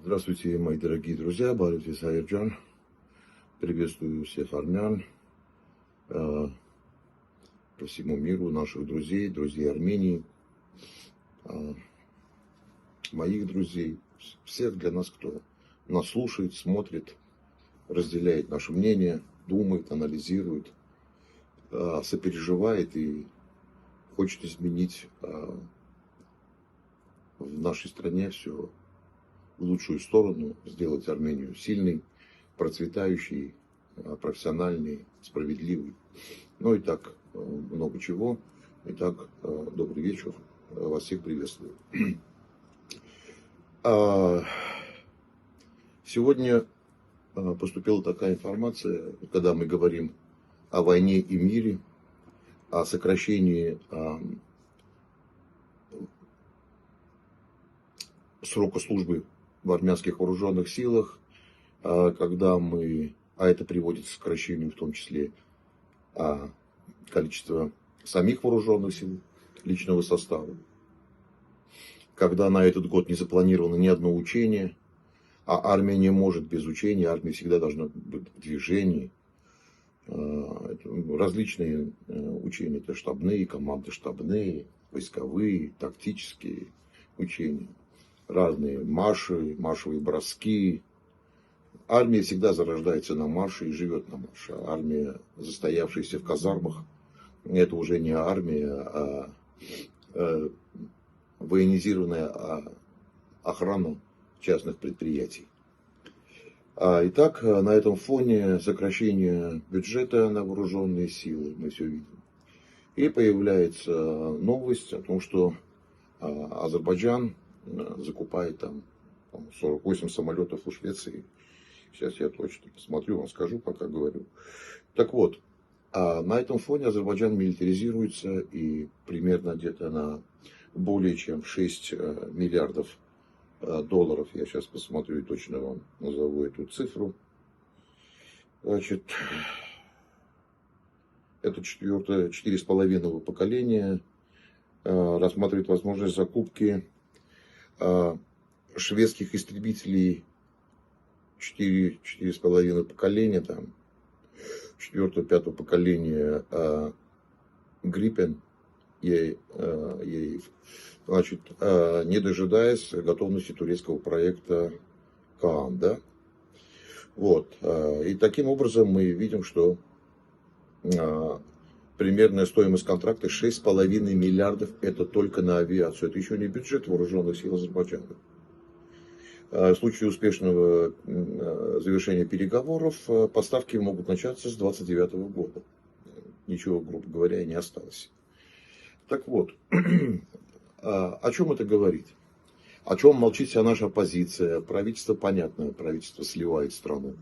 Здравствуйте, мои дорогие друзья, Барит Исаирджан. Приветствую всех армян по всему миру, наших друзей, друзей Армении, моих друзей, всех для нас, кто нас слушает, смотрит, разделяет наше мнение, думает, анализирует, сопереживает и хочет изменить в нашей стране все в лучшую сторону, сделать Армению сильной, процветающей, профессиональной, справедливой. Ну и так много чего. Итак, добрый вечер. Вас всех приветствую. Сегодня поступила такая информация, когда мы говорим о войне и мире, о сокращении срока службы в армянских вооруженных силах, когда это приводит к сокращению в том числе количества самих вооруженных сил, личного состава, когда на этот год не запланировано ни одно учение, а армия не может без учения, армия всегда должна быть в движении. Различные учения, это штабные, команды штабные, войсковые, тактические учения. Разные маршевые броски. Армия всегда зарождается на марше и живет на марше. Армия, застоявшаяся в казармах, это уже не армия, а военизированная охрана частных предприятий. Итак, на этом фоне сокращения бюджета на вооруженные силы мы все видим. И появляется новость о том, что Азербайджан закупает там 48 самолетов у Швеции. Сейчас я точно посмотрю, вам скажу, пока говорю. Так вот, на этом фоне Азербайджан милитаризируется и примерно где-то на более чем 6 миллиардов долларов. Я сейчас посмотрю и точно вам назову эту цифру. Значит, это 4,5 поколения рассматривает возможность закупки шведских истребителей 4,5 поколения, там, 4-5 поколения Гриппен, значит, не дожидаясь готовности турецкого проекта Каан, да? Вот. И таким образом мы видим, что примерная стоимость контракта 6,5 миллиардов, это только на авиацию. Это еще не бюджет вооруженных сил Азербайджана. В случае успешного завершения переговоров поставки могут начаться с 2029 года. Ничего, грубо говоря, и не осталось. Так вот, о чем это говорит? О чем молчит вся наша оппозиция? Правительство понятное, правительство сливает страну.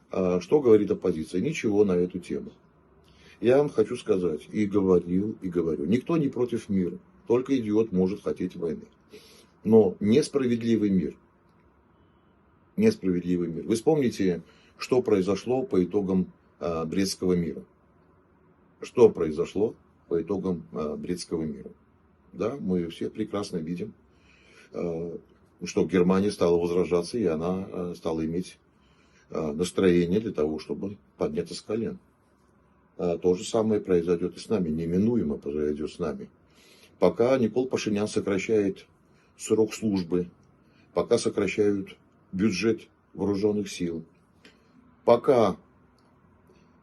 Что говорит оппозиция? Ничего на эту тему. Я вам хочу сказать, и говорил, и говорю, никто не против мира, только идиот может хотеть войны. Но несправедливый мир. Несправедливый мир. Вы вспомните, что произошло по итогам Брестского мира. Что произошло по итогам Брестского мира? Да, мы все прекрасно видим, что Германия стала возражаться, и она стала иметь настроение для того, чтобы подняться с колен. То же самое произойдет и с нами, неминуемо произойдет с нами. Пока Никол Пашинян сокращает срок службы, пока сокращают бюджет вооруженных сил, пока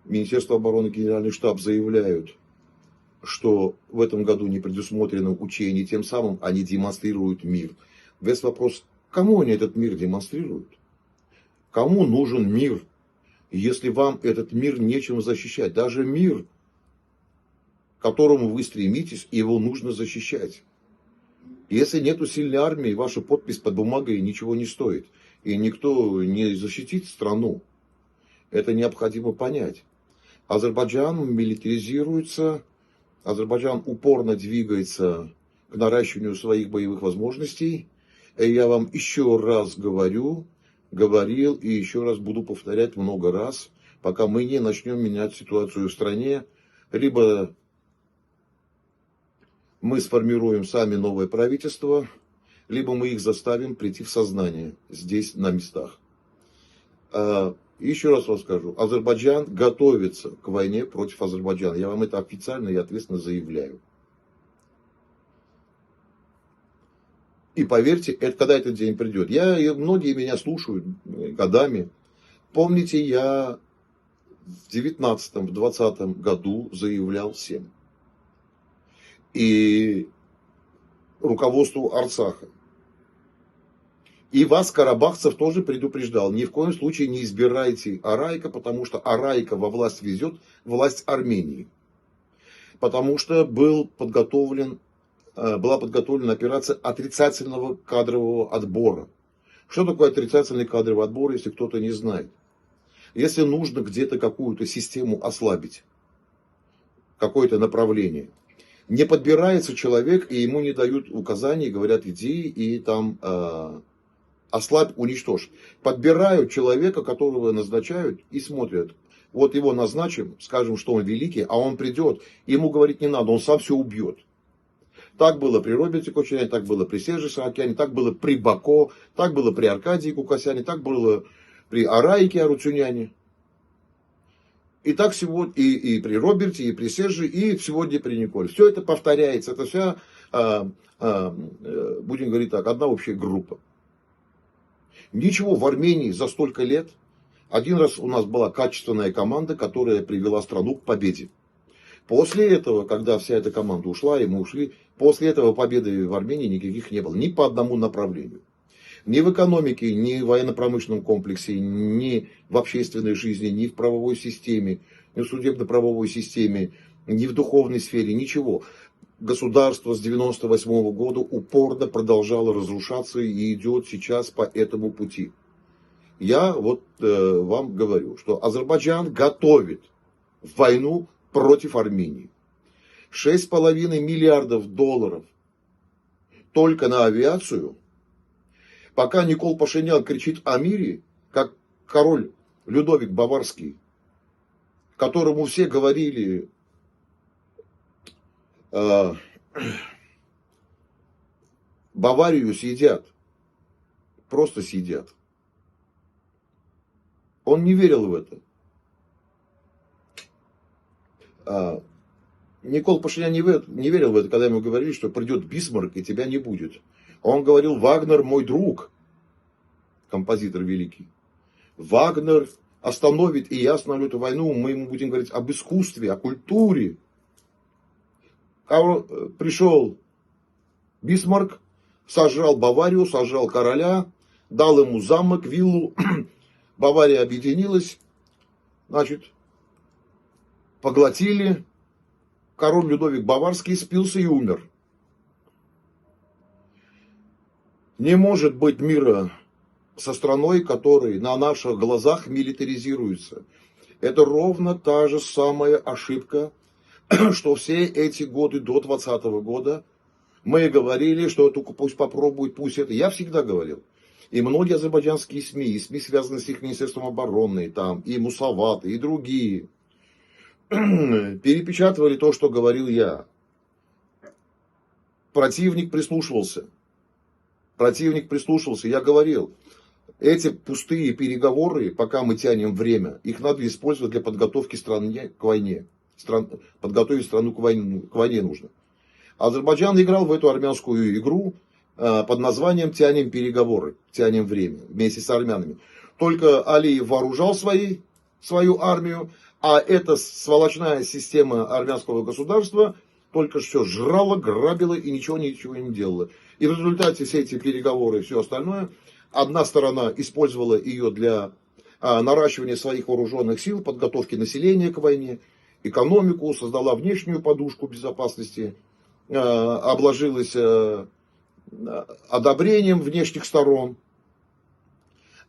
Министерство обороны, Генеральный штаб заявляют, что в этом году не предусмотрено учение, тем самым они демонстрируют мир. Весь вопрос, кому они этот мир демонстрируют? Кому нужен мир, если вам этот мир нечем защищать? Даже мир, к которому вы стремитесь, его нужно защищать. Если нету сильной армии, ваша подпись под бумагой ничего не стоит. И никто не защитит страну. Это необходимо понять. Азербайджан милитаризируется. Азербайджан упорно двигается к наращиванию своих боевых возможностей. И я вам еще раз говорил и еще раз буду повторять много раз, пока мы не начнем менять ситуацию в стране, либо мы сформируем сами новое правительство, либо мы их заставим прийти в сознание здесь, на местах. Еще раз вам скажу, Азербайджан готовится к войне против Азербайджана. Я вам это официально и ответственно заявляю. И поверьте, это, когда этот день придет. Многие меня слушают годами. Помните, я в 19-20 году заявлял всем. И руководству Арцаха. И вас, карабахцев, тоже предупреждал. Ни в коем случае не избирайте Арайка, потому что Арайка во власть везет власть Армении. Потому что была подготовлена операция отрицательного кадрового отбора. Что такое отрицательный кадровый отбор, если кто-то не знает? Если нужно где-то какую-то систему ослабить, какое-то направление, не подбирается человек, и ему не дают указаний, говорят, иди и там ослабь, уничтожь. Подбирают человека, которого назначают, и смотрят. Вот его назначим, скажем, что он великий, а он придет, ему говорить не надо, он сам все убьет. Так было при Роберте Кочаряне, так было при Серже Саакяне, так было при Бако, так было при Аркадии Кукасяне, так было при Арайке Арутюняне. И так сегодня и при Роберте, и при Серже, и сегодня при Николе. Все это повторяется, это вся, будем говорить так, одна общая группа. Ничего в Армении за столько лет. Один раз у нас была качественная команда, которая привела страну к победе. После этого, когда вся эта команда ушла, и мы ушли, после этого победы в Армении никаких не было. Ни по одному направлению. Ни в экономике, ни в военно-промышленном комплексе, ни в общественной жизни, ни в правовой системе, ни в судебно-правовой системе, ни в духовной сфере, ничего. Государство с 1998 года упорно продолжало разрушаться и идет сейчас по этому пути. Я вот вам говорю, что Азербайджан готовит войну против Армении. 6,5 миллиардов долларов только на авиацию. Пока Никол Пашинян кричит о мире, как король Людовик Баварский, которому все говорили, Баварию съедят, просто съедят. Он не верил в это. Никол Пашинян не верил в это, когда ему говорили, что придет Бисмарк и тебя не будет. Он говорил: Вагнер мой друг, композитор великий. Вагнер остановит, и я остановлю эту войну. Мы ему будем говорить об искусстве, о культуре. Пришел Бисмарк, сожрал Баварию, сожрал короля, дал ему замок, виллу. Бавария объединилась, значит, поглотили. Король Людовик Баварский спился и умер. Не может быть мира со страной, которая на наших глазах милитаризируется. Это ровно та же самая ошибка, что все эти годы до 2020 года мы говорили, что только пусть попробует, пусть это. Я всегда говорил. И многие азербайджанские СМИ, и СМИ, связанные с их Министерством обороны, там, и Мусаваты, и другие, перепечатывали то, что говорил я. Противник прислушивался. Я говорил, эти пустые переговоры, пока мы тянем время, их надо использовать для подготовки страны к войне. Подготовить страну к войне нужно. Азербайджан играл в эту армянскую игру под названием «Тянем переговоры», «Тянем время» вместе с армянами. Только Алиев вооружал свою армию, а эта сволочная система армянского государства только все жрала, грабила и ничего не делала. И в результате все эти переговоры и все остальное, одна сторона использовала ее для наращивания своих вооруженных сил, подготовки населения к войне, экономику, создала внешнюю подушку безопасности, обложилась одобрением внешних сторон.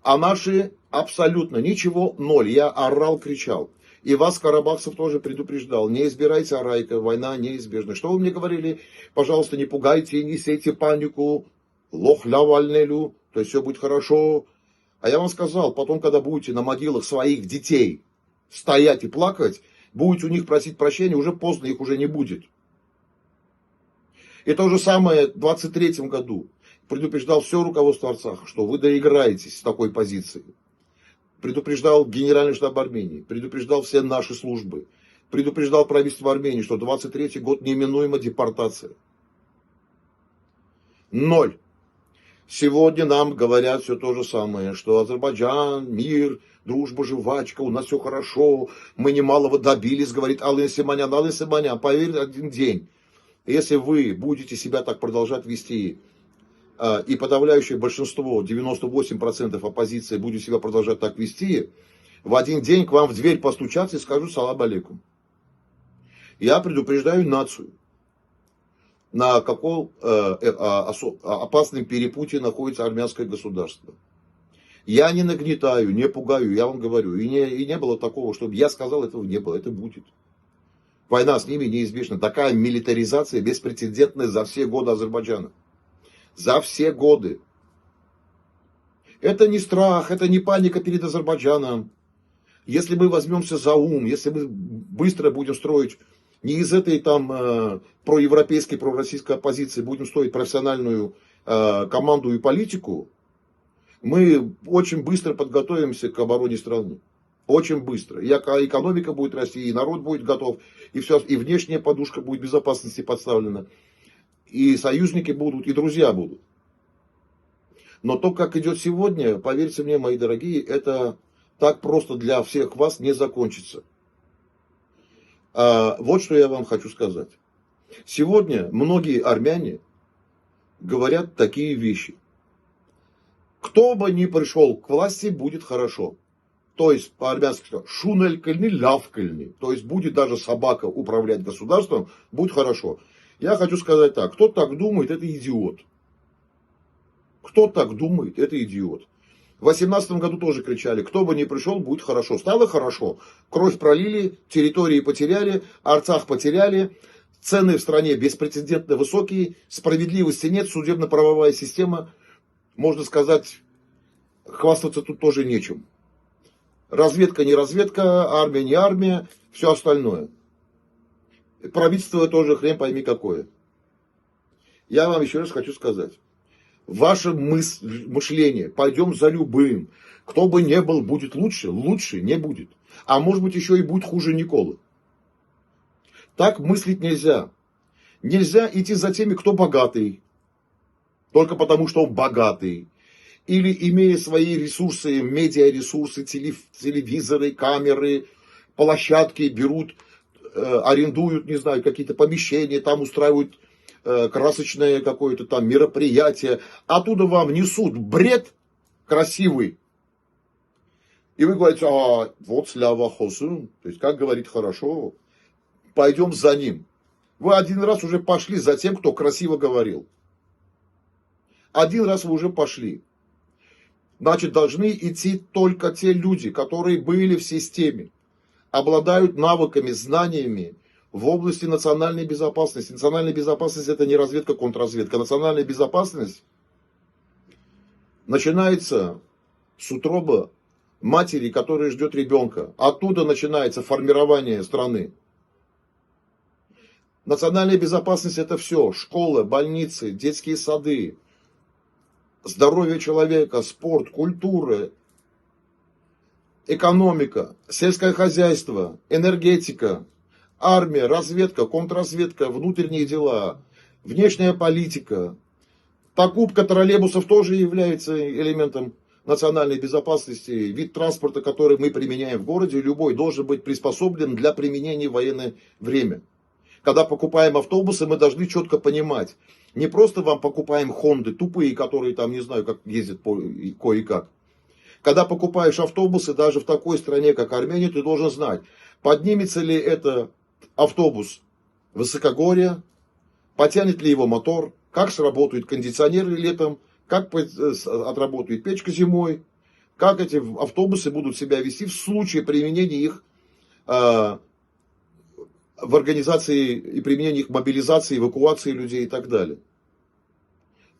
А наши абсолютно ничего, ноль. Я орал, кричал. И вас, карабахцев, тоже предупреждал. Не избирайте Арайка, война неизбежна. Что вы мне говорили? Пожалуйста, не пугайте, не сейте панику. Лох лявальнелю, то есть все будет хорошо. А я вам сказал, потом, когда будете на могилах своих детей стоять и плакать, будете у них просить прощения, уже поздно, их уже не будет. И то же самое в 23-м году. предупреждал все руководство Арцаха, что вы доиграетесь с такой позиции. Предупреждал Генеральный штаб Армении, предупреждал все наши службы, предупреждал правительство Армении, что 23-й год неминуема депортация. Ноль. Сегодня нам говорят все то же самое, что Азербайджан, мир, дружба, жвачка, у нас все хорошо, мы немалого добились, говорит Алын Симонян. Алын Симонян, поверь, один день, если вы будете себя так продолжать вести, и подавляющее большинство, 98% оппозиции будет себя продолжать так вести, в один день к вам в дверь постучатся и скажут салам алейкум. Я предупреждаю нацию, на каком опасном перепутье находится армянское государство. Я не нагнетаю, не пугаю, я вам говорю. И не было такого, чтобы я сказал, этого не было, это будет. Война с ними неизбежна. Такая милитаризация беспрецедентная за все годы Азербайджана. За все годы. Это не страх, это не паника перед Азербайджаном. Если мы возьмемся за ум, если мы быстро будем строить, не из этой там проевропейской, пророссийской оппозиции будем строить профессиональную команду и политику, мы очень быстро подготовимся к обороне страны. Очень быстро. И экономика будет расти, и народ будет готов, и все, и внешняя подушка будет безопасности подставлена, и союзники будут, и друзья будут. Но то, как идет сегодня, поверьте мне, мои дорогие, это так просто для всех вас не закончится. Вот что я вам хочу сказать. Сегодня многие армяне говорят такие вещи. Кто бы ни пришел к власти, будет хорошо. То есть по-армянски шунелькальни, лявкальни. То есть будет даже собака управлять государством, будет хорошо. Я хочу сказать так. Кто так думает, это идиот. Кто так думает, это идиот. В 2018 году тоже кричали, кто бы ни пришел, будет хорошо. Стало хорошо. Кровь пролили, территории потеряли, Арцах потеряли, цены в стране беспрецедентно высокие, справедливости нет, судебно-правовая система, можно сказать, хвастаться тут тоже нечем. Разведка не разведка, армия не армия, все остальное. Правительство тоже хрен пойми какое. Я вам еще раз хочу сказать. Ваше мышление, пойдем за любым. Кто бы ни был, будет лучше, лучше не будет. А может быть еще и будет хуже Николы. Так мыслить нельзя. Нельзя идти за теми, кто богатый. Только потому, что он богатый. Или имея свои ресурсы, медиаресурсы, телевизоры, камеры, площадки, берут, арендуют, не знаю, какие-то помещения, там устраивают красочное какое-то там мероприятие, оттуда вам несут бред красивый. И вы говорите, вот слява хосун, то есть как говорит хорошо, пойдем за ним. Вы один раз уже пошли за тем, кто красиво говорил. Один раз вы уже пошли. Значит, должны идти только те люди, которые были в системе, обладают навыками, знаниями, в области национальной безопасности. Национальная безопасность — это не разведка, контрразведка. Национальная безопасность начинается с утробы матери, которая ждет ребенка. Оттуда начинается формирование страны. Национальная безопасность — это все. Школа, больницы, детские сады, здоровье человека, спорт, культура, экономика, сельское хозяйство, энергетика, армия, разведка, контрразведка, внутренние дела, внешняя политика. Покупка троллейбусов тоже является элементом национальной безопасности. Вид транспорта, который мы применяем в городе, любой должен быть приспособлен для применения в военное время. Когда покупаем автобусы, мы должны четко понимать. Не просто вам покупаем Хонды тупые, которые там не знаю, как ездят кое-как. Когда покупаешь автобусы, даже в такой стране, как Армения, ты должен знать, поднимется ли это автобус высокогорья, потянет ли его мотор, как сработают кондиционеры летом, как отработает печка зимой, как эти автобусы будут себя вести в случае применения их в организации и применения их мобилизации, эвакуации людей и так далее.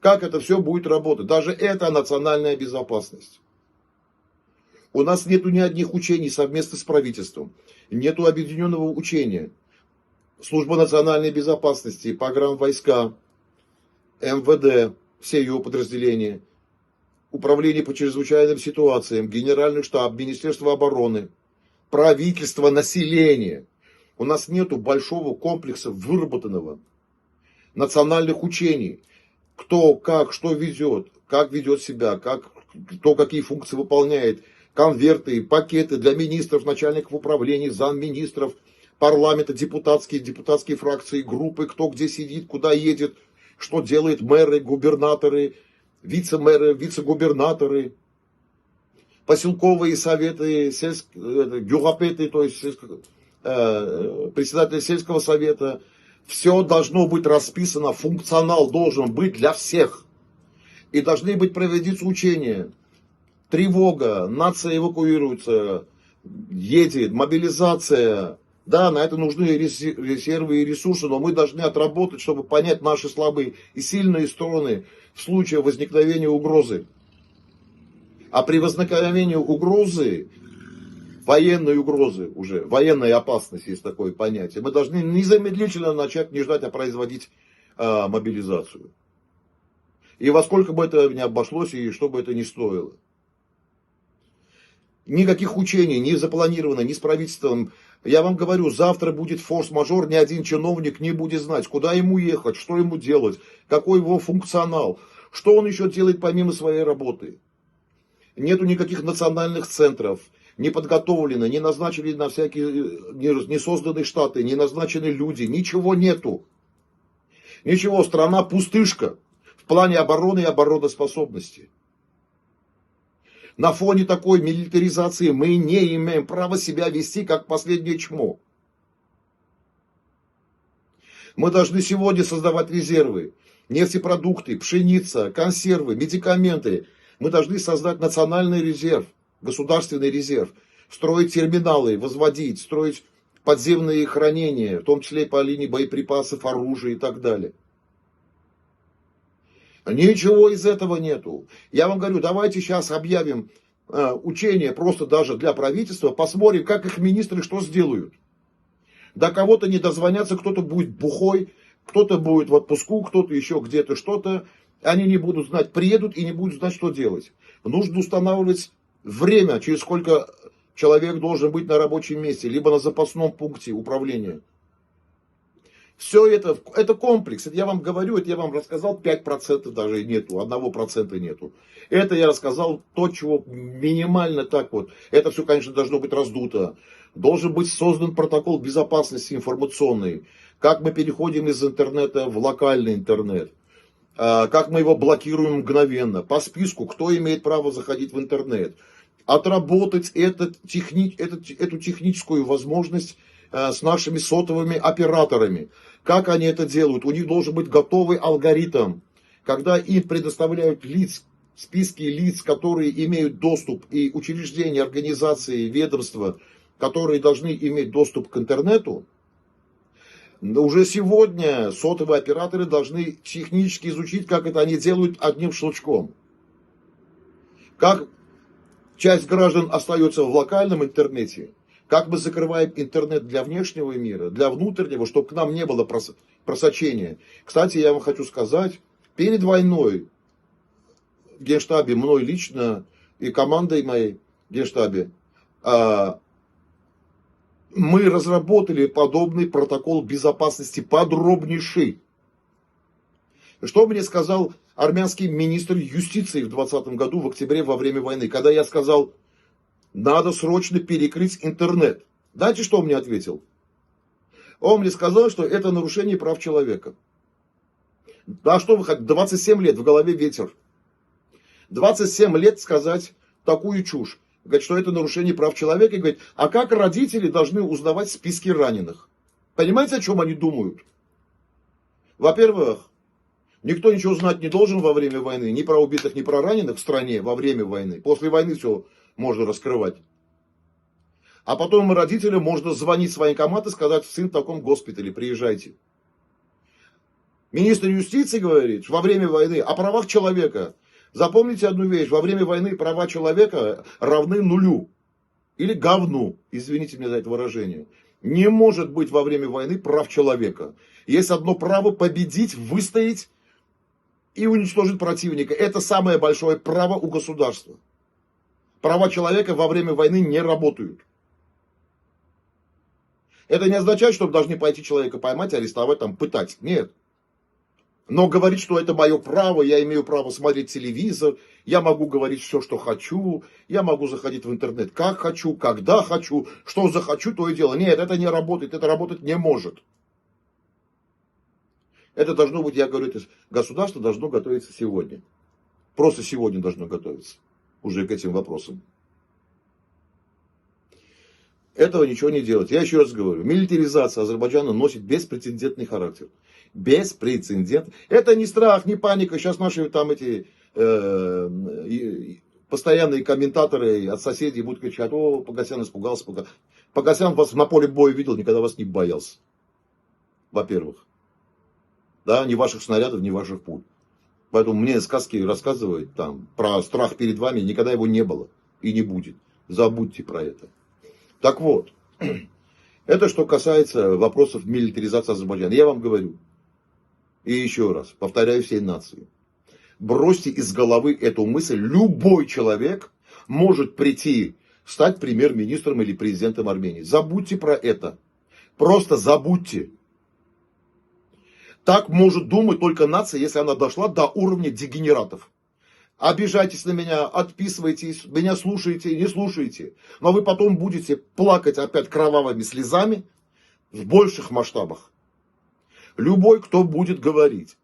Как это все будет работать? Даже это национальная безопасность. У нас нету ни одних учений совместно с правительством, нету объединенного учения. Служба национальной безопасности, погранвойска, МВД, все его подразделения, Управление по чрезвычайным ситуациям, Генеральный штаб, Министерство обороны, правительство, население. У нас нету большого комплекса выработанного национальных учений. Кто, как, что везет, как ведет себя, кто какие функции выполняет. Конверты, пакеты для министров, начальников управлений, замминистров, парламента, депутатские фракции, группы, кто где сидит, куда едет, что делает мэры, губернаторы, вице-мэры, вице-губернаторы, поселковые советы, гюгапеты, то есть председатели сельского совета. Все должно быть расписано, функционал должен быть для всех. И должны быть проведены учения. Тревога, нация эвакуируется, едет, мобилизация. Да, на это нужны резервы и ресурсы, но мы должны отработать, чтобы понять наши слабые и сильные стороны в случае возникновения угрозы. А при возникновении угрозы, военной угрозы уже, военной опасности, есть такое понятие, мы должны незамедлительно начать не ждать, а производить мобилизацию. И во сколько бы это ни обошлось, и что бы это ни стоило. Никаких учений не запланировано, ни с правительством. Я вам говорю, завтра будет форс-мажор, ни один чиновник не будет знать, куда ему ехать, что ему делать, какой его функционал, что он еще делает помимо своей работы. Нету никаких национальных центров, не подготовлены, не назначили на всякие, не созданы штаты, не назначены люди, ничего нету. Ничего, страна пустышка в плане обороны и обороноспособности. На фоне такой милитаризации мы не имеем права себя вести как последнее чмо. Мы должны сегодня создавать резервы, нефтепродукты, пшеница, консервы, медикаменты. Мы должны создать национальный резерв, государственный резерв, строить терминалы, возводить, строить подземные хранения, в том числе по линии боеприпасов, оружия и так далее. Ничего из этого нету. Я вам говорю, давайте сейчас объявим учения просто даже для правительства, посмотрим, как их министры что сделают. До кого-то не дозвонятся, кто-то будет бухой, кто-то будет в отпуску, кто-то еще где-то что-то. Они не будут знать, приедут и не будут знать, что делать. Нужно устанавливать время, через сколько человек должен быть на рабочем месте, либо на запасном пункте управления. Все это комплекс. Это я вам говорю, это я вам рассказал, 5% даже нету, 1% нету. Это я рассказал то, чего минимально так вот. Это все, конечно, должно быть раздуто. Должен быть создан протокол безопасности информационной. Как мы переходим из интернета в локальный интернет. Как мы его блокируем мгновенно. По списку, кто имеет право заходить в интернет. Отработать эту техническую возможность с нашими сотовыми операторами. Как они это делают? У них должен быть готовый алгоритм. Когда им предоставляют списки лиц, которые имеют доступ, и учреждения, организации, ведомства, которые должны иметь доступ к интернету, уже сегодня сотовые операторы должны технически изучить, как это они делают одним щелчком. Как часть граждан остается в локальном интернете, как мы закрываем интернет для внешнего мира, для внутреннего, чтобы к нам не было просочения. Кстати, я вам хочу сказать, перед войной в Генштабе, мной лично и командой моей в Генштабе, мы разработали подобный протокол безопасности подробнейший. Что мне сказал армянский министр юстиции в 2020 году, в октябре, во время войны, когда я сказал, надо срочно перекрыть интернет. Знаете, что он мне ответил? Он мне сказал, что это нарушение прав человека. Да что вы хотите, 27 лет, в голове ветер. 27 лет сказать такую чушь. Говорит, что это нарушение прав человека. И говорит, а как родители должны узнавать списки раненых? Понимаете, о чем они думают? Во-первых, никто ничего знать не должен во время войны. Ни про убитых, ни про раненых в стране во время войны. После войны все можно раскрывать. А потом родителям можно звонить в военкомат и сказать, сын в таком госпитале, приезжайте. Министр юстиции говорит, во время войны о правах человека. Запомните одну вещь, во время войны права человека равны нулю. Или говну, извините меня за это выражение. Не может быть во время войны прав человека. Есть одно право победить, выстоять и уничтожить противника. Это самое большое право у государства. Права человека во время войны не работают. Это не означает, что вы должны пойти человека поймать, арестовать, там, пытать. Нет. Но говорить, что это мое право, я имею право смотреть телевизор, я могу говорить все, что хочу, я могу заходить в интернет как хочу, когда хочу, что захочу, то и дело. Нет, это не работает, это работать не может. Это должно быть, я говорю, государство должно готовиться сегодня. Просто сегодня должно готовиться уже к этим вопросам. Этого ничего не делать. Я еще раз говорю, милитаризация Азербайджана носит беспрецедентный характер. Беспрецедент. Это не страх, не паника. Сейчас наши там эти постоянные комментаторы от соседей будут кричать: о, Погосян испугался. Погосян вас на поле боя видел, никогда вас не боялся. Во-первых. Да, ни ваших снарядов, ни ваших пуль. Поэтому мне сказки рассказывают там про страх перед вами, никогда его не было и не будет. Забудьте про это. Так вот, это что касается вопросов милитаризации Азербайджана. Я вам говорю, и еще раз, повторяю всей нации, бросьте из головы эту мысль. Любой человек может прийти, стать премьер-министром или президентом Армении. Забудьте про это. Просто забудьте. Так может думать только нация, если она дошла до уровня дегенератов. Обижайтесь на меня, отписывайтесь, меня слушаете, не слушаете. Но вы потом будете плакать опять кровавыми слезами в больших масштабах. Любой, кто будет говорить,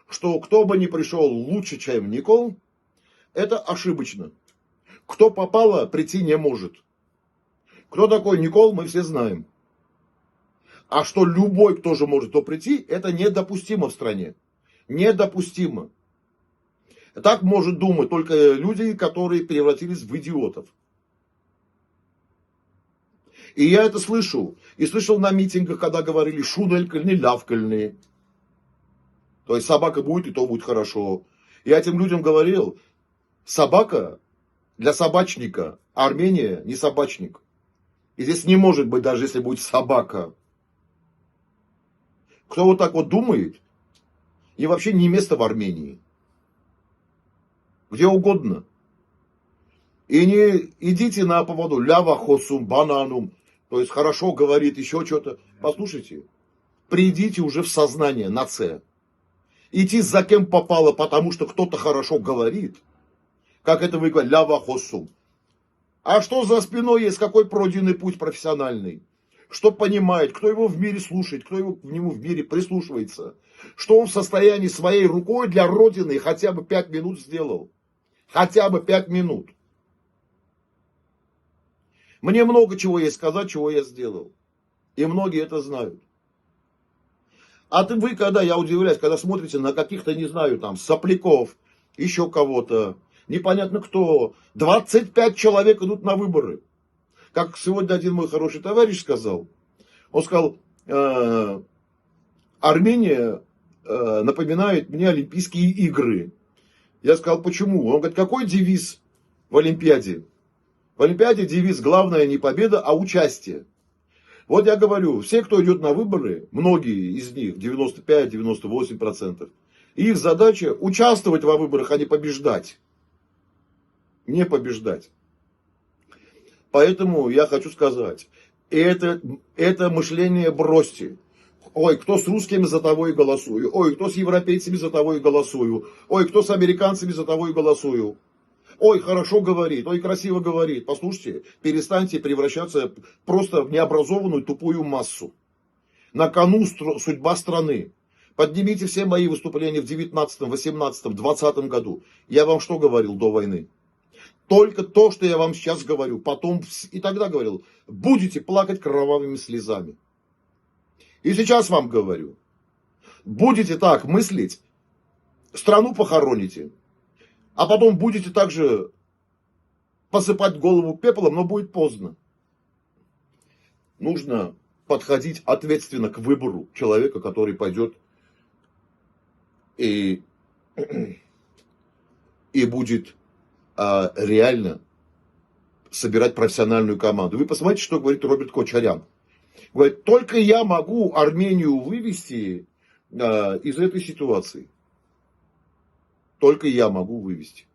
что кто бы ни пришел лучше, чем Никол, это ошибочно. Кто попало, прийти не может. Кто такой Никол, мы все знаем. А что любой, кто же может то прийти, это недопустимо в стране. Недопустимо. Так может думать только люди, которые превратились в идиотов. И я это слышу. И слышал на митингах, когда говорили шунелькальные, лявкальные. То есть собака будет, и то будет хорошо. Я этим людям говорил, собака для собачника, а Армения не собачник. И здесь не может быть, даже если будет собака. Кто вот так вот думает, и вообще не место в Армении. Где угодно. И не идите на поводу лява хосум, бананум, то есть хорошо говорит, еще что-то. Послушайте, придите уже в сознание, нация. Идти за кем попало, потому что кто-то хорошо говорит, как это вы говорите, лява хосум. А что за спиной есть, какой пройденный путь профессиональный? Что понимает, кто его в мире слушает, кто его, к нему в мире прислушивается. Что он в состоянии своей рукой для Родины хотя бы 5 минут сделал. Хотя бы 5 минут. Мне много чего есть сказать, чего я сделал. И многие это знают. А вы, когда, я удивляюсь, когда смотрите на каких-то, не знаю, там, сопляков, еще кого-то, непонятно кто, 25 человек идут на выборы. Как сегодня один мой хороший товарищ сказал, он сказал, Армения напоминает мне Олимпийские игры. Я сказал, почему? Он говорит, какой девиз в Олимпиаде? В Олимпиаде девиз главное не победа, а участие. Вот я говорю, все, кто идет на выборы, многие из них, 95-98%, их задача участвовать во выборах, а не побеждать. Не побеждать. Поэтому я хочу сказать, это мышление бросьте. Ой, кто с русскими, за того и голосую. Ой, кто с европейцами, за того и голосую. Ой, кто с американцами, за того и голосую. Ой, хорошо говорит, ой, красиво говорит. Послушайте, перестаньте превращаться просто в необразованную тупую массу. На кону судьба страны. Поднимите все мои выступления в 19, 18, 20 году. Я вам что говорил до войны? Только то, что я вам сейчас говорю. Потом и тогда говорил, будете плакать кровавыми слезами. И сейчас вам говорю, будете так мыслить, страну похороните, а потом будете также посыпать голову пеплом, но будет поздно. Нужно подходить ответственно к выбору человека, который пойдет и будет реально собирать профессиональную команду. Вы посмотрите, что говорит Роберт Кочарян. Говорит, только я могу Армению вывести из этой ситуации. только я могу вывести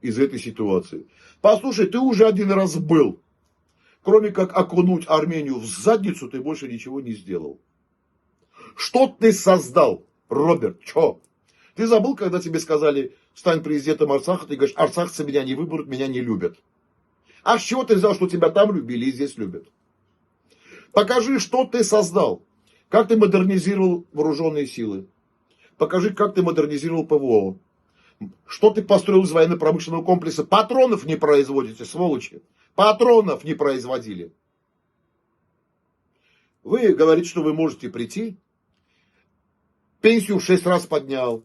из этой ситуации. Послушай, ты уже один раз был. Кроме как окунуть Армению в задницу, ты больше ничего не сделал. Что ты создал, Роберт? Что? Ты забыл, когда тебе сказали, стань президентом Арцаха, ты говоришь, арцахцы меня не выберут, меня не любят. А с чего ты взял, что тебя там любили и здесь любят? Покажи, что ты создал. Как ты модернизировал вооруженные силы. Покажи, как ты модернизировал ПВО. Что ты построил из военно-промышленного комплекса. Патронов не производите, сволочи. Патронов не производили. Вы говорите, что вы можете прийти. Пенсию в 6 раз поднял.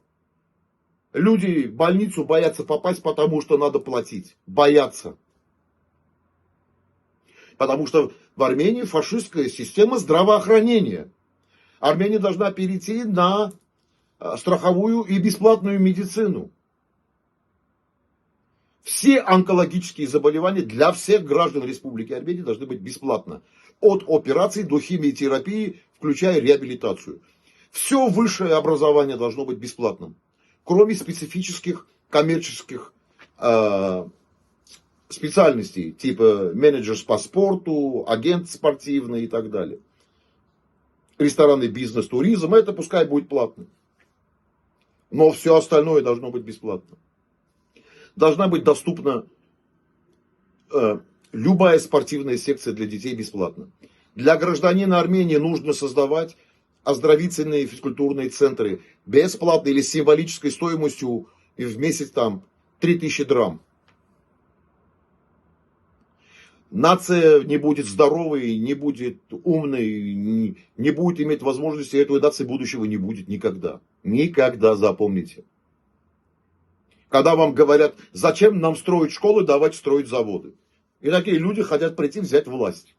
Люди в больницу боятся попасть, потому что надо платить. Боятся. Потому что в Армении фашистская система здравоохранения. Армения должна перейти на страховую и бесплатную медицину. Все онкологические заболевания для всех граждан Республики Армения должны быть бесплатно. От операций до химиотерапии, включая реабилитацию. Все высшее образование должно быть бесплатным. Кроме специфических коммерческих специальностей, типа менеджер по спорту, агент спортивный и так далее. Ресторанный бизнес, туризм, это пускай будет платно. Но все остальное должно быть бесплатно. Должна быть доступна любая спортивная секция для детей бесплатно. Для гражданина Армении нужно создавать оздоровительные физкультурные центры бесплатно или с символической стоимостью в месяц там 3000 драм. Нация не будет здоровой, не будет умной, не будет иметь возможности, этой нации будущего не будет никогда. Никогда, запомните. Когда вам говорят, зачем нам строить школы, давайте строить заводы. И такие люди хотят прийти взять власть.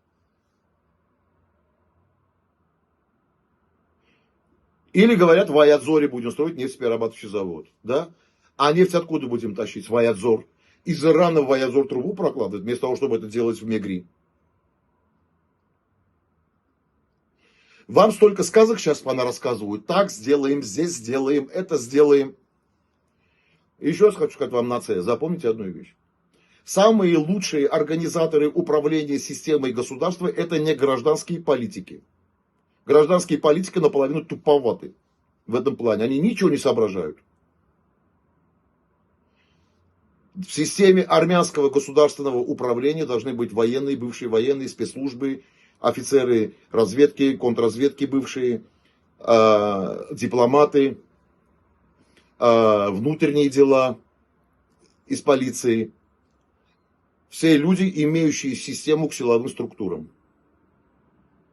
Или говорят, в Аядзоре будем строить нефтеперерабатывающий завод. Да? А нефть откуда будем тащить? В Аядзор. Из Ирана в Аядзор трубу прокладывать, вместо того, чтобы это делать в Мегри. Вам столько сказок сейчас рассказывают. Так сделаем, здесь сделаем, это сделаем. Еще раз хочу сказать вам, нация, запомните одну вещь. Самые лучшие организаторы управления системой государства это не гражданские политики. Гражданские политики наполовину туповаты в этом плане. Они ничего не соображают. В системе армянского государственного управления должны быть военные, бывшие военные, спецслужбы, офицеры разведки, контрразведки бывшие, дипломаты, внутренние дела из полиции. Все люди, имеющие систему к силовым структурам.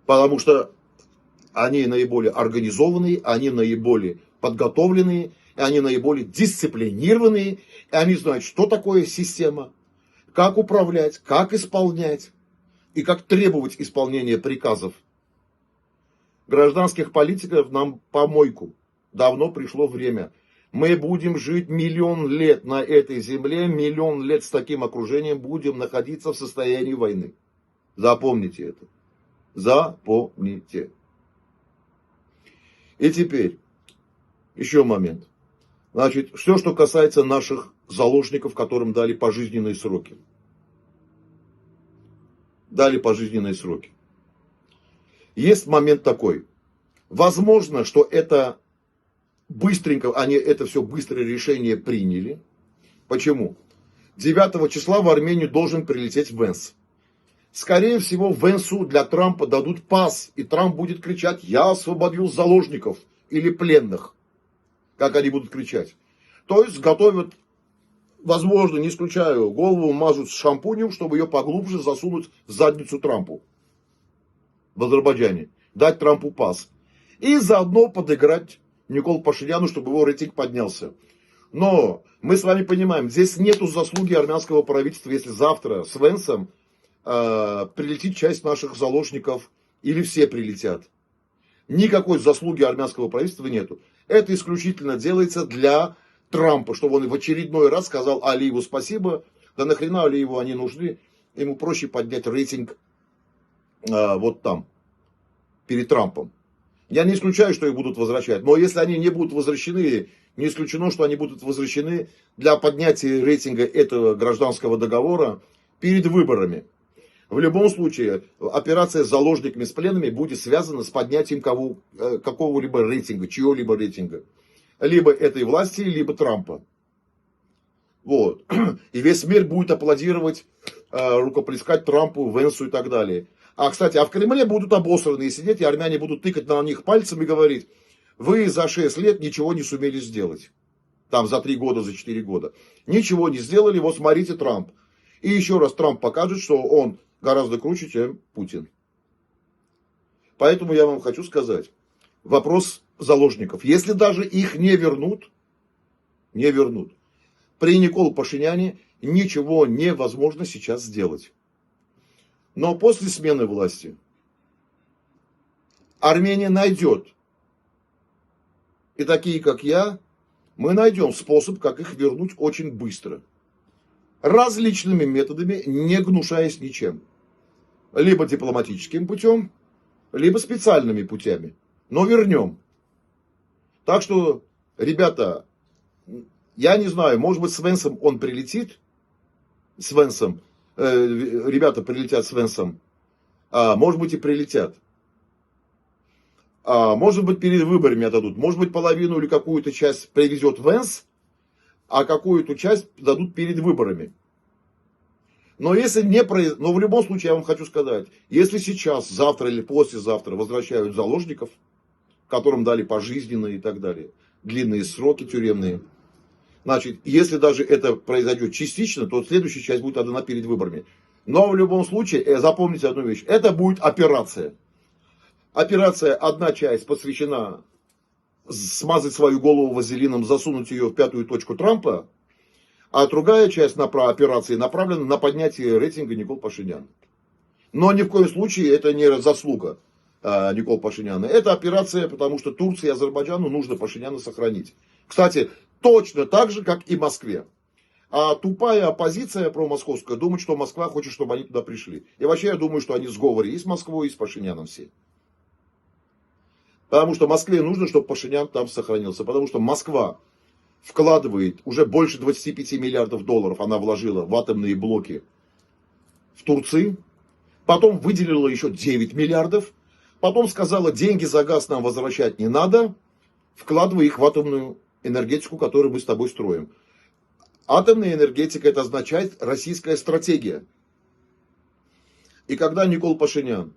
Потому что они наиболее организованные, они наиболее подготовленные, они наиболее дисциплинированные, и они знают, что такое система, как управлять, как исполнять и как требовать исполнения приказов. Гражданских политиков нам помойку. Давно пришло время. Мы будем жить 1 000 000 лет на этой земле, 1 000 000 лет с таким окружением будем находиться в состоянии войны. Запомните это. Запомните. И теперь, еще момент. Значит, все, что касается наших заложников, которым дали пожизненные сроки. Дали пожизненные сроки. Есть момент такой. Возможно, что это быстренько, они это все быстрое решение приняли. Почему? 9 числа в Армению должен прилететь Венс. Скорее всего, Венсу для Трампа дадут пас, и Трамп будет кричать: я освободил заложников или пленных. Как они будут кричать. То есть готовят, возможно, не исключаю, голову мажут с шампунем, чтобы ее поглубже засунуть в задницу Трампу. В Азербайджане. Дать Трампу пас. И заодно подыграть Николу Пашиняну, чтобы его рейтинг поднялся. Но мы с вами понимаем, здесь нету заслуги армянского правительства, если завтра с Венсом прилетит часть наших заложников или все прилетят. Никакой заслуги армянского правительства нету. Это исключительно делается для Трампа, чтобы он в очередной раз сказал Алиеву спасибо. Да нахрена Алиеву они нужны? Ему проще поднять рейтинг вот там, перед Трампом. Я не исключаю, что их будут возвращать. Но если они не будут возвращены, Не исключено, что они будут возвращены для поднятия рейтинга этого гражданского договора перед выборами. В любом случае, операция с заложниками, с пленными будет связана с поднятием какого-либо рейтинга, чьего-либо рейтинга. Либо этой власти, либо Трампа. Вот. И весь мир будет аплодировать, рукоплескать Трампу, Венсу и так далее. Кстати, в Кремле будут обосранные сидеть, и армяне будут тыкать на них пальцем и говорить: вы за 6 лет ничего не сумели сделать. Там за 3 года, за 4 года. Ничего не сделали, вот смотрите, Трамп. И еще раз Трамп покажет, что он гораздо круче, чем Путин. Поэтому я вам хочу сказать, вопрос заложников. Если даже их не вернут, при Николе Пашиняне ничего невозможно сейчас сделать. Но после смены власти Армения найдет, и такие, как я, мы найдем способ, как их вернуть очень быстро. Различными методами, не гнушаясь ничем. Либо дипломатическим путем, либо специальными путями. Но вернем. Так что, ребята, я не знаю, может быть, с Венсом он прилетит. С Венсом. Ребята прилетят с Венсом. Может быть, и прилетят. Может быть, перед выборами отдадут. Может быть, половину или какую-то часть привезет Венс, а какую-то часть дадут перед выборами. Но если не но в любом случае, я вам хочу сказать, если сейчас, завтра или послезавтра возвращают заложников, которым дали пожизненные и так далее, длинные сроки тюремные, значит, если даже это произойдет частично, то следующая часть будет отдана перед выборами. Но в любом случае, запомните одну вещь, это будет операция. Операция, одна часть посвящена смазать свою голову вазелином, засунуть ее в пятую точку Трампа, а другая часть операции направлена на поднятие рейтинга Николы Пашиняна. Но ни в коем случае это не заслуга Николы Пашиняна. Это операция, потому что Турции и Азербайджану нужно Пашиняна сохранить. Кстати, точно так же, как и Москве. А тупая оппозиция промосковская думает, что Москва хочет, чтобы они туда пришли. И вообще я думаю, что они в сговоре и с Москвой, и с Пашиняном все. Потому что Москве нужно, чтобы Пашинян там сохранился. Потому что Москва вкладывает уже больше 25 миллиардов долларов, она вложила в атомные блоки в Турции. Потом выделила еще 9 миллиардов. Потом сказала, деньги за газ нам возвращать не надо. Вкладывая их в атомную энергетику, которую мы с тобой строим. Атомная энергетика — это означает российская стратегия. И когда Никол Пашинян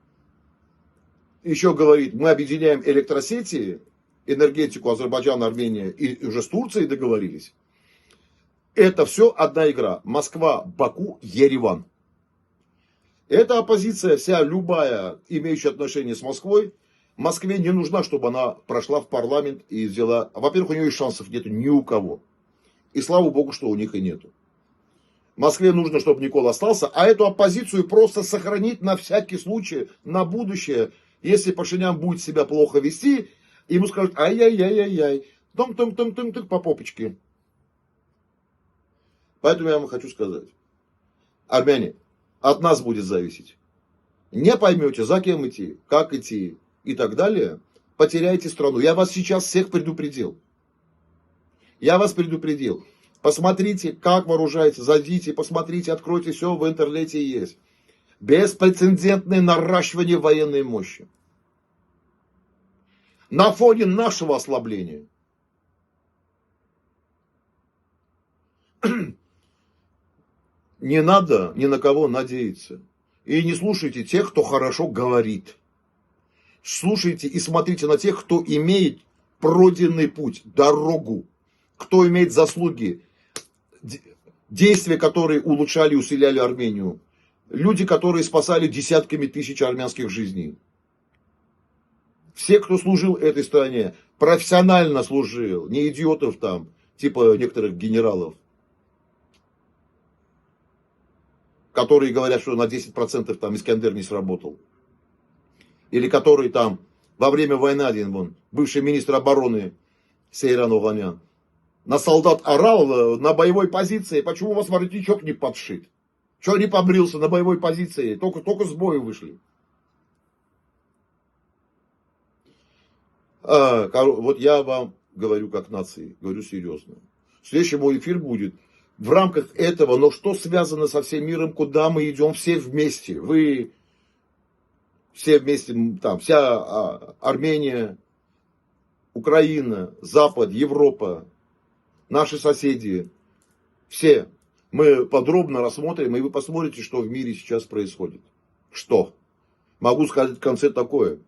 еще говорит, мы объединяем электросети, энергетику Азербайджана, Армения и уже с Турцией договорились, это все одна игра. Москва, Баку, Ереван. Эта оппозиция, вся любая, имеющая отношение с Москвой, Москве не нужна, чтобы она прошла в парламент и взяла... Во-первых, у нее и шансов нету ни у кого. И слава богу, что у них и нету. Москве нужно, чтобы Никол остался, а эту оппозицию просто сохранить на всякий случай, на будущее. Если Пашинян будет себя плохо вести, ему скажут, ай-яй-яй-яй-яй, том-том-том-том-том по попочке. Поэтому я вам хочу сказать, армяне, от нас будет зависеть. Не поймете, за кем идти, как идти и так далее, потеряете страну. Я вас сейчас всех предупредил. Я вас предупредил. Посмотрите, как вооружается, зайдите, посмотрите, откройте, все в интернете есть. Беспрецедентное наращивание военной мощи. На фоне нашего ослабления. Не надо ни на кого надеяться. И не слушайте тех, кто хорошо говорит. Слушайте и смотрите на тех, кто имеет пройденный путь, дорогу. Кто имеет заслуги, действия, которые улучшали и усиляли Армению. Люди, которые спасали десятками тысяч армянских жизней. Все, кто служил этой стране, профессионально служил, не идиотов там, типа некоторых генералов, которые говорят, что на 10% там Искандер не сработал. Или который там во время войны один, вон, бывший министр обороны Сейран Оганян, на солдат орал на боевой позиции, почему у вас воротничок не подшит? Что не побрился на боевой позиции? Только с боя вышли. Вот я вам говорю как нации, говорю серьезно. Следующий мой эфир будет в рамках этого, но что связано со всем миром, куда мы идем все вместе. Вы все вместе, там, вся Армения, Украина, Запад, Европа, наши соседи, все. Мы подробно рассмотрим, и вы посмотрите, что в мире сейчас происходит. Что? Могу сказать в конце такое,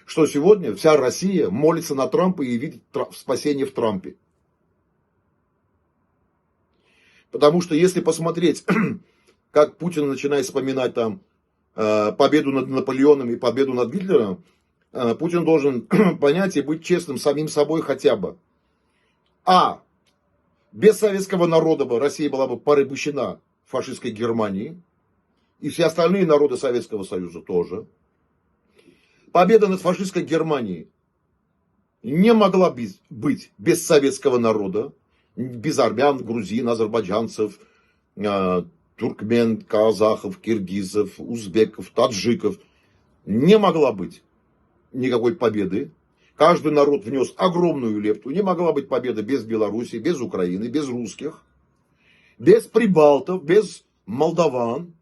что сегодня вся Россия молится на Трампа и видит спасение в Трампе. Потому что если посмотреть, как Путин начинает вспоминать там победу над Наполеоном и победу над Гитлером, Путин должен понять и быть честным самим собой хотя бы. Без советского народа бы Россия была бы порабощена фашистской Германией. И все остальные народы Советского Союза тоже. Победа над фашистской Германией не могла быть без советского народа. Без армян, грузин, азербайджанцев, туркмен, казахов, киргизов, узбеков, таджиков. Не могла быть никакой победы. Каждый народ внес огромную лепту. Не могла быть победа без Беларуси, без Украины, без русских, без прибалтов, без молдаван.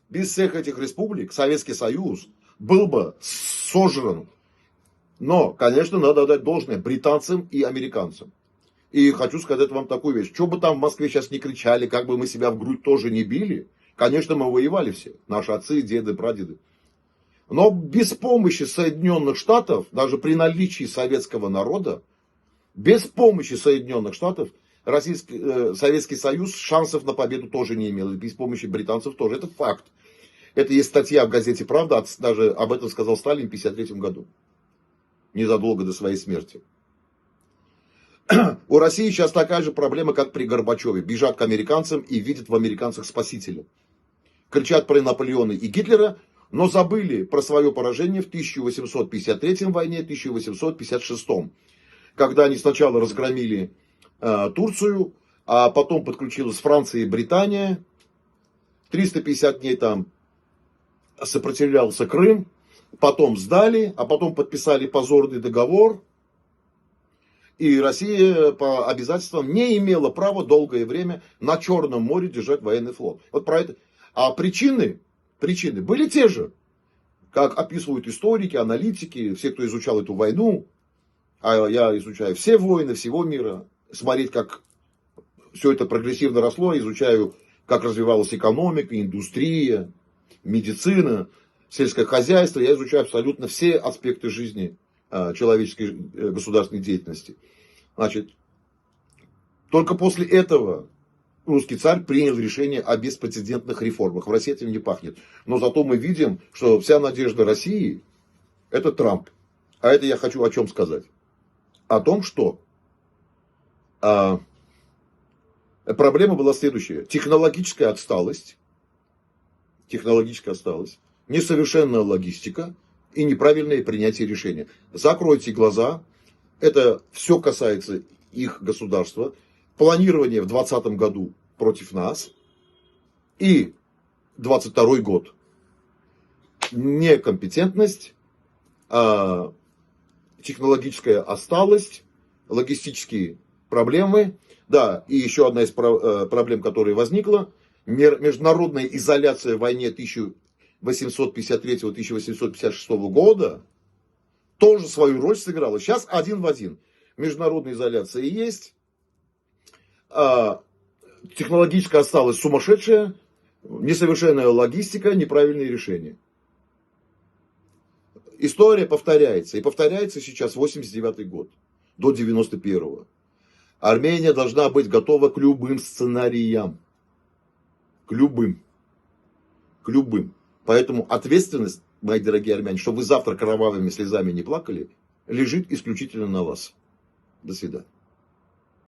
Без всех этих республик Советский Союз был бы сожран. Но, конечно, надо отдать должное британцам и американцам. И хочу сказать вам такую вещь. Что бы там в Москве сейчас не кричали, как бы мы себя в грудь тоже не били. Конечно, мы воевали все. Наши отцы, деды, прадеды. Но без помощи Соединенных Штатов, даже при наличии советского народа, без помощи Соединенных Штатов, Советский Союз шансов на победу тоже не имел. И без помощи британцев тоже. Это факт. Это есть статья в газете «Правда», даже об этом сказал Сталин в 1953 году. Незадолго до своей смерти. У России сейчас такая же проблема, как при Горбачеве. Бежат к американцам и видят в американцах спасителя. Кричат про Наполеона и Гитлера, но забыли про свое поражение в 1853 войне, 1856. Когда они сначала разгромили Турцию, а потом подключилась Франция и Британия. 350 дней там сопротивлялся Крым. Потом сдали, а потом подписали позорный договор. И Россия по обязательствам не имела права долгое время на Черном море держать военный флот. Вот про это. А причины были те же, как описывают историки, аналитики, все, кто изучал эту войну. А я изучаю все войны всего мира. Смотреть, как все это прогрессивно росло. Изучаю, как развивалась экономика, индустрия, медицина, сельское хозяйство. Я изучаю абсолютно все аспекты жизни человеческой государственной деятельности. Значит, только после этого русский царь принял решение о беспрецедентных реформах. В России этим не пахнет. Но зато мы видим, что вся надежда России — это Трамп. А это я хочу о чем сказать. О том, что проблема была следующая. Технологическая отсталость, несовершенная логистика и неправильное принятие решения. Закройте глаза. Это все касается их государства. Планирование в 2020 году против нас. И 2022 год. Некомпетентность, технологическая отсталость, логистические проблемы. Да, и еще одна из проблем, которая возникла. Международная изоляция в войне 1853-1856 года тоже свою роль сыграла. Сейчас один в один. Международная изоляция есть. Технологическая осталась сумасшедшая. Несовершенная логистика, неправильные решения. История повторяется. И повторяется сейчас 89 год. До 91-го. Армения должна быть готова к любым сценариям. К любым. Поэтому ответственность, мои дорогие армяне, чтобы вы завтра кровавыми слезами не плакали, лежит исключительно на вас. До свидания.